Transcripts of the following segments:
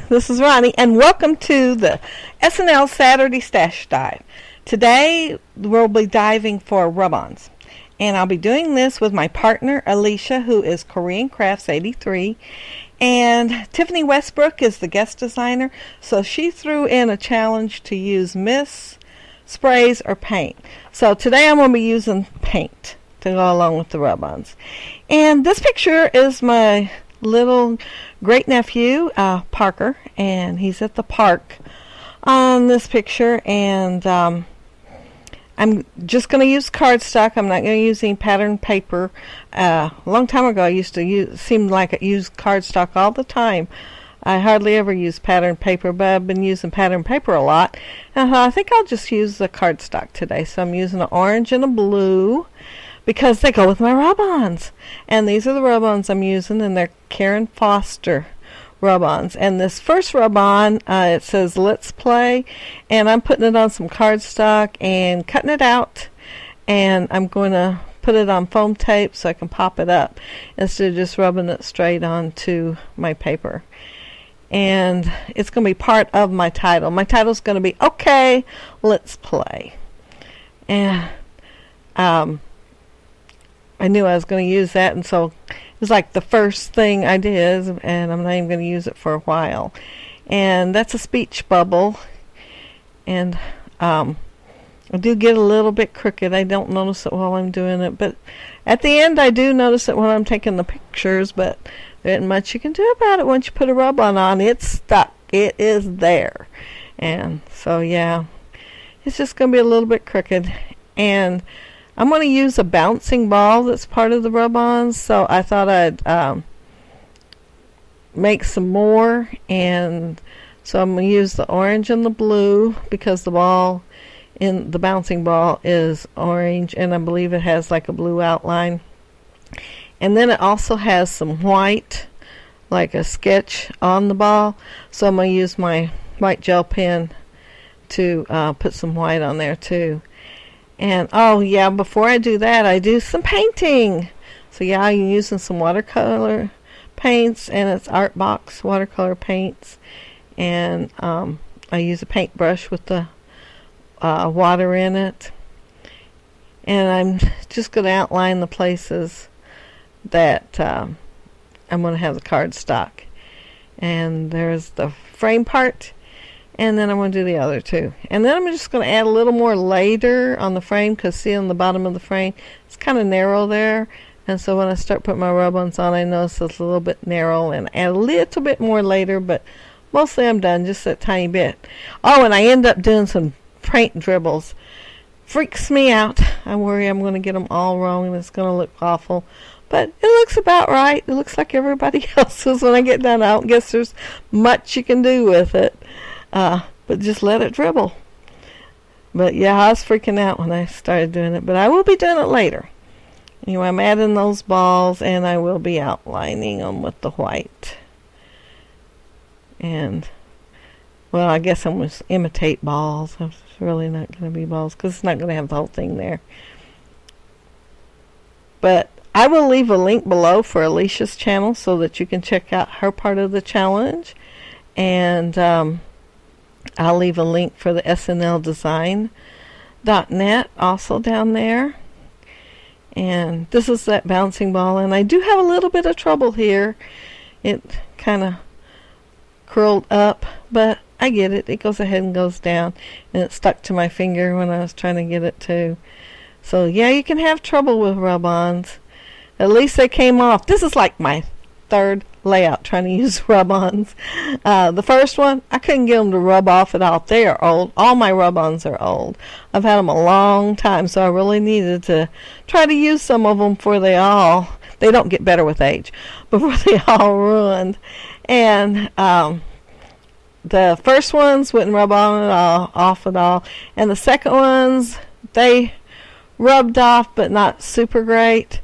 this is Ronnie, and welcome to the SNL Saturday Stash Dive. Today, we'll be diving for rub-ons, and I'll be doing this with my partner, Alicia, who is Korean Crafts 83, and Tiffany Westbrook is the guest designer, so she threw in a challenge to use mist, sprays, or paint. So today I'm going to be using paint to go along with the rub-ons. And this picture is my little great nephew Parker, and he's at the park on this picture, and I'm just going to use cardstock. I'm not going to use any pattern paper. A long time ago I used to seemed like I used cardstock all the time. I hardly ever use pattern paper, but I've been using pattern paper a lot, and I think I'll just use the cardstock today. So I'm using an orange and a blue because they go with my rub-ons. And these are the rub-ons I'm using, and they're Karen Foster rub-ons. And this first rub-on, it says Let's Play, and I'm putting it on some cardstock and cutting it out, and I'm going to put it on foam tape so I can pop it up instead of just rubbing it straight onto my paper. And it's going to be part of my title. My title's going to be Okay, Let's Play. And I knew I was going to use that, and so it was like the first thing I did, and I'm not even going to use it for a while. And that's a speech bubble, and I do get a little bit crooked. I don't notice it while I'm doing it, but at the end I do notice it when I'm taking the pictures, but there isn't much you can do about it once you put a rub-on on. It's stuck. It is there. And so, yeah, it's just going to be a little bit crooked. And I'm going to use a bouncing ball that's part of the rub-ons, so I thought I'd make some more, and so I'm going to use the orange and the blue because the ball in the bouncing ball is orange, and I believe it has like a blue outline. And then it also has some white, like a sketch on the ball, so I'm going to use my white gel pen to put some white on there too. And, oh, yeah, before I do that, I do some painting. So, yeah, I'm using some watercolor paints, and it's Art Box watercolor paints. And I use a paintbrush with the water in it. And I'm just going to outline the places that I'm going to have the cardstock. And there's the frame part. And then I'm going to do the other two. And then I'm just going to add a little more later on the frame, because see on the bottom of the frame, it's kind of narrow there. And so when I start putting my rub-ons on, I notice it's a little bit narrow, and add a little bit more later, but mostly I'm done, just that tiny bit. Oh, and I end up doing some paint dribbles. Freaks me out. I worry I'm going to get them all wrong, and it's going to look awful. But it looks about right. It looks like everybody else's when I get done. I don't guess there's much you can do with it. But just let it dribble. But yeah, I was freaking out when I started doing it, but I will be doing it later. Anyway, I'm adding those balls, and I will be outlining them with the white. And, well, I guess I'm going to imitate balls. It's really not going to be balls, because it's not going to have the whole thing there. But I will leave a link below for Alicia's channel so that you can check out her part of the challenge. And I'll leave a link for the SNL Design.net also down there. And this is that bouncing ball, and I do have a little bit of trouble here. It kind of curled up, but I get it. It goes ahead and goes down, and it stuck to my finger when I was trying to get it to. So yeah, you can have trouble with rub-ons. At least they came off. This is like my third layout trying to use rub-ons. The first one, I couldn't get them to rub off at all. They are old. All my rub-ons are old. I've had them a long time, so I really needed to try to use some of them before they don't get better with age, before they all ruined. And the first ones wouldn't rub on at all, off at all. And the second ones, they rubbed off, but not super great.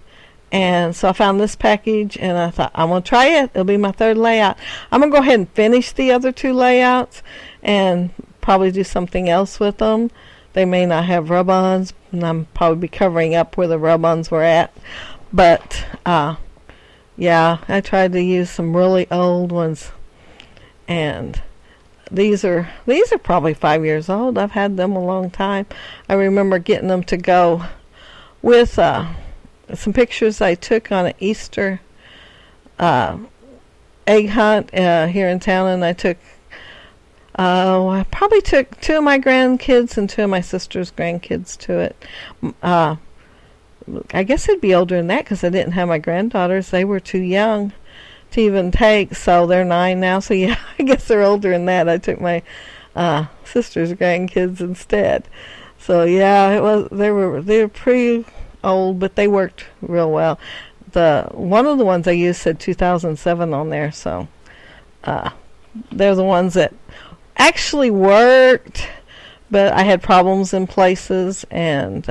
And so I found this package, and I thought, I'm going to try it. It'll be my third layout. I'm going to go ahead and finish the other two layouts and probably do something else with them. They may not have rub-ons, and I'm probably be covering up where the rub-ons were at. But, yeah, I tried to use some really old ones. And these are probably 5 years old. I've had them a long time. I remember getting them to go with some pictures I took on an Easter egg hunt here in town, and I probably took 2 of my grandkids and 2 of my sister's grandkids to it. I guess it'd be older than that because I didn't have my granddaughters. They were too young to even take, so they're 9 now. So yeah, I guess they're older than that. I took my sister's grandkids instead. So yeah, they were pretty old, but they worked real well. One of the ones I used said 2007 on there, so they're the ones that actually worked, but I had problems in places, and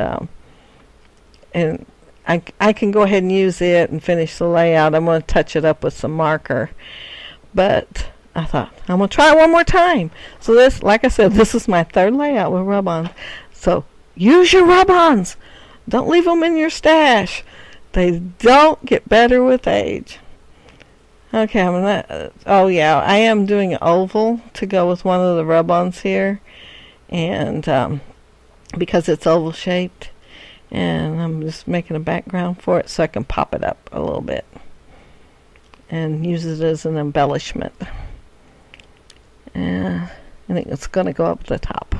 I can go ahead and use it and finish the layout. I'm going to touch it up with some marker, but I thought I'm going to try it one more time. So this, like I said, this is my 3rd layout with rub-ons. So use your rub-ons. Don't leave them in your stash. They don't get better with age. Okay, I am doing an oval to go with one of the rub-ons here, and because it's oval shaped, and I'm just making a background for it so I can pop it up a little bit and use it as an embellishment. And I think it's going to go up the top.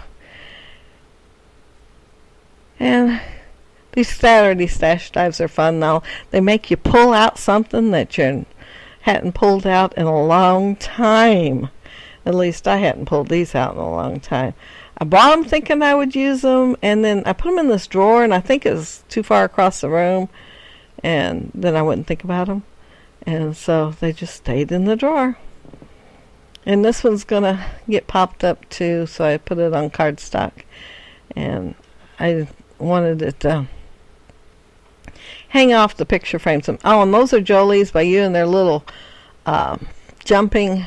And these Saturday Stash Dives are fun now. They make you pull out something that you hadn't pulled out in a long time. At least I hadn't pulled these out in a long time. I bought them thinking I would use them, and then I put them in this drawer, and I think it was too far across the room, and then I wouldn't think about them. And so they just stayed in the drawer. And this one's going to get popped up too, so I put it on cardstock. And I wanted it to hang off the picture frames. Oh, and those are Jolie's by you, and they're little jumping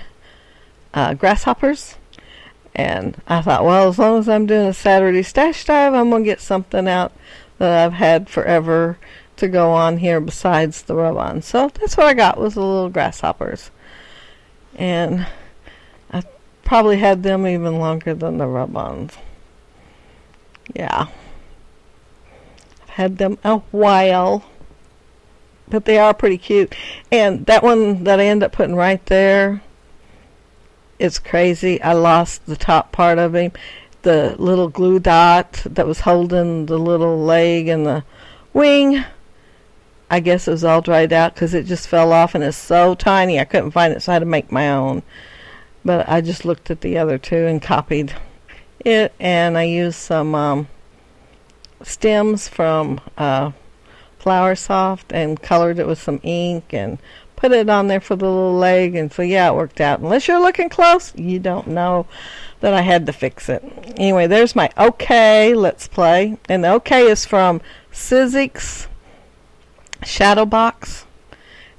grasshoppers. And I thought, well, as long as I'm doing a Saturday Stash Dive, I'm going to get something out that I've had forever to go on here besides the rub-on. So that's what I got, was the little grasshoppers. And I probably had them even longer than the rub-ons. Yeah. I've had them a while. But they are pretty cute. And that one that I end up putting right there, it's crazy. I lost the top part of him. The little glue dot that was holding the little leg and the wing, I guess it was all dried out because it just fell off, and it's so tiny I couldn't find it, so I had to make my own. But I just looked at the other 2 and copied it, and I used some stems from Flower Soft and colored it with some ink and put it on there for the little leg, and so yeah, it worked out. Unless you're looking close, you don't know that I had to fix it. Anyway, there's my OK Let's Play, and the OK is from Sizzix Shadow Box,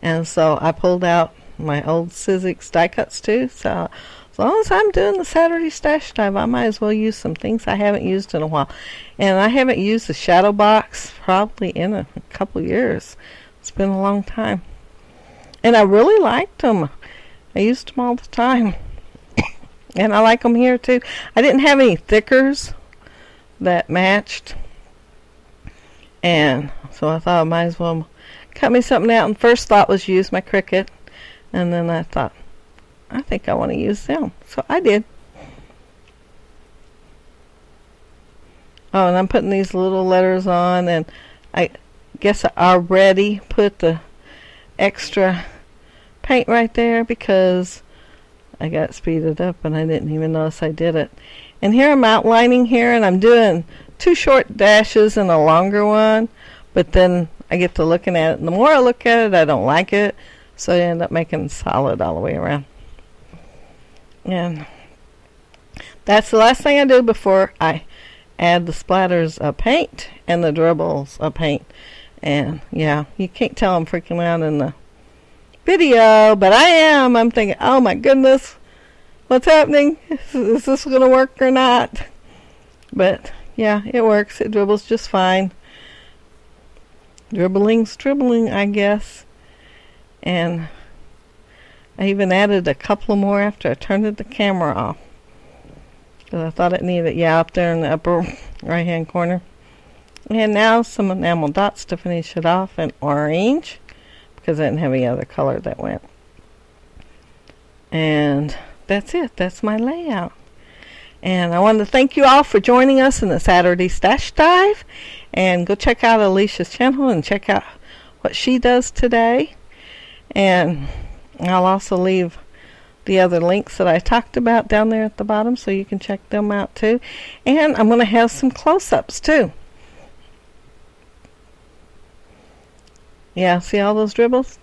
and so I pulled out my old Sizzix die cuts too. So as long as I'm doing the Saturday Stash Dive, I might as well use some things I haven't used in a while. And I haven't used the Shadow Box probably in a couple years. It's been a long time. And I really liked them. I used them all the time. And I like them here too. I didn't have any thickers that matched. And so I thought I might as well cut me something out. And first thought was use my Cricut. And then I thought, I think I want to use them. So I did. Oh, and I'm putting these little letters on. And I guess I already put the extra paint right there because I got speeded up and I didn't even notice I did it. And here I'm outlining here, and I'm doing 2 short dashes and a longer one, but then I get to looking at it, and the more I look at it, I don't like it, so I end up making solid all the way around. And that's the last thing I do before I add the splatters of paint and the dribbles of paint. And yeah, you can't tell I'm freaking out in the video, but I am. I'm thinking, oh my goodness, what's happening? Is this going to work or not? But yeah, it works. It dribbles just fine. Dribbling's dribbling, I guess. And I even added a couple more after I turned the camera off, because I thought it needed, yeah, up there in the upper right hand corner. And now some enamel dots to finish it off in orange, because I didn't have any other color that went. And that's it. That's my layout. And I want to thank you all for joining us in the Saturday Stash Dive. And go check out Alicia's channel and check out what she does today. And I'll also leave the other links that I talked about down there at the bottom, so you can check them out too. And I'm going to have some close-ups too. Yeah, see all those dribbles?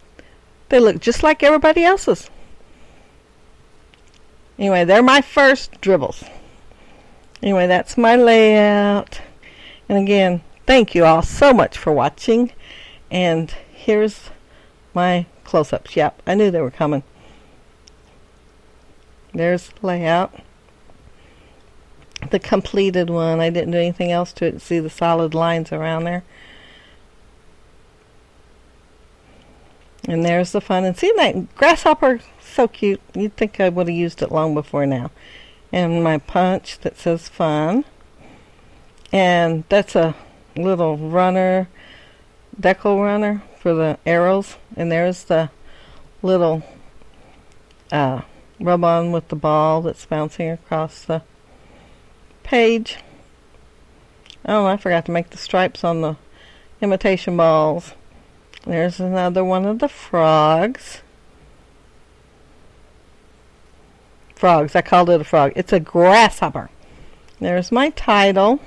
They look just like everybody else's. Anyway, they're my first dribbles. Anyway, that's my layout. And again, thank you all so much for watching. And here's my close-ups. Yep, I knew they were coming. There's the layout. The completed one. I didn't do anything else to it. See the solid lines around there. And there's the fun. And see that grasshopper? So cute. You'd think I would have used it long before now. And my punch that says fun. And that's a little runner, decal runner for the arrows. And there's the little rub-on with the ball that's bouncing across the page. Oh, I forgot to make the stripes on the imitation balls. There's another one of the frogs. Frogs. I called it a frog. It's a grasshopper. There's my title.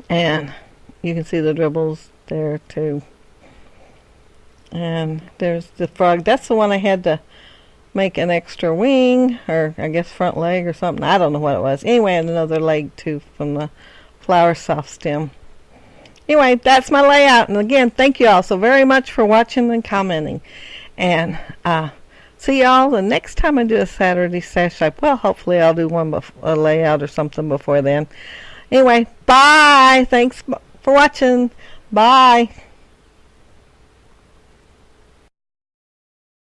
And you can see the dribbles there too. And there's the frog. That's the one I had to make an extra wing, or I guess front leg or something. I don't know what it was. Anyway, and another leg too from the flower soft stem. Anyway, that's my layout. And again, thank you all so very much for watching and commenting. And see y'all the next time I do a Saturday Stash Dive. Well, hopefully I'll do one a layout or something before then. Anyway, bye. Thanks for watching. Bye.